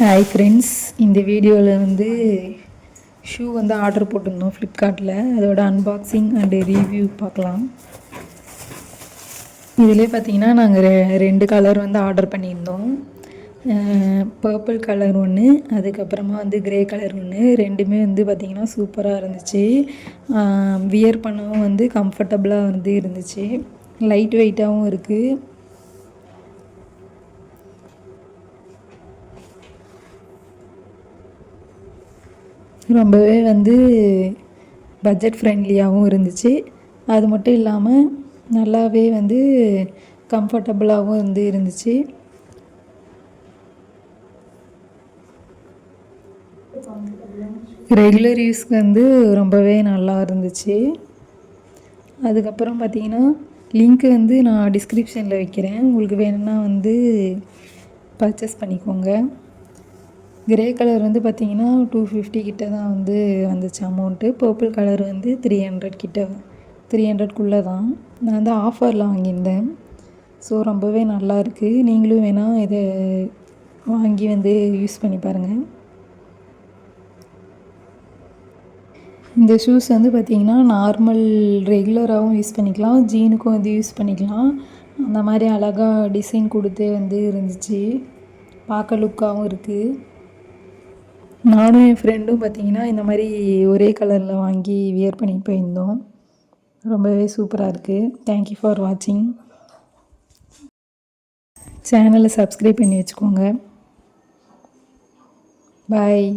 Hi friends, இந்த வீடியோவில் shoe order போட்டிருந்தோம் ஃப்ளிப்கார்ட்டில். அதோட அன்பாக்சிங் அண்டு ரிவ்யூ பார்க்கலாம். இதிலே பார்த்தீங்கன்னா நாங்கள் ரெண்டு கலர் ஆர்டர் பண்ணியிருந்தோம். பர்பிள் கலர் ஒன்று, அதுக்கப்புறமா கிரே கலர் ஒன்று. ரெண்டுமே பார்த்திங்கன்னா சூப்பராக இருந்துச்சு. வியர் பண்ணவும் கம்ஃபர்டபுளாக இருந்துச்சு. லைட் வெயிட்டாகவும் இருக்குது. ரொம்பவே பட்ஜெட் ஃப்ரெண்ட்லியாகவும் இருந்துச்சு. அது மட்டும் இல்லாமல் நல்லாவே கம்ஃபர்டபுளாகவும் இருந்துச்சு. ரெகுலர் யூஸ்க்கு ரொம்பவே நல்லா இருந்துச்சு. அதுக்கப்புறம் பார்த்திங்கன்னா லிங்க்கு நான் டிஸ்கிரிப்ஷனில் வைக்கிறேன். உங்களுக்கு வேணும்னா பர்ச்சேஸ் பண்ணிக்கோங்க. கிரே கலர் பார்த்திங்கன்னா 250 கிட்ட தான் வந்துச்சு அமௌண்ட்டு. பர்பிள் கலர் 300 கிட்ட, 300க்குள்ளே தான். நான் ஆஃபரில் வாங்கியிருந்தேன். ஸோ ரொம்பவே நல்லா இருக்குது. நீங்களும் வேணால் இதை வாங்கி யூஸ் பண்ணி பாருங்கள். இந்த ஷூஸ் பார்த்திங்கன்னா நார்மல் ரெகுலராகவும் யூஸ் பண்ணிக்கலாம், ஜீனுக்கும் யூஸ் பண்ணிக்கலாம். அந்த மாதிரி அழகாக டிசைன் கொடுத்தே இருந்துச்சு. பார்க்க லுக்காகவும் இருக்குது. நானும் என் ஃப்ரெண்டும் பார்த்திங்கன்னா இந்த மாதிரி ஒரே கலரில் வாங்கி வியர் பண்ணி போயிருந்தோம். ரொம்பவே சூப்பராக இருக்குது. தேங்க்யூ ஃபார் வாட்சிங். சேனலை சப்ஸ்கிரைப் பண்ணி வச்சுக்கோங்க. பாய்.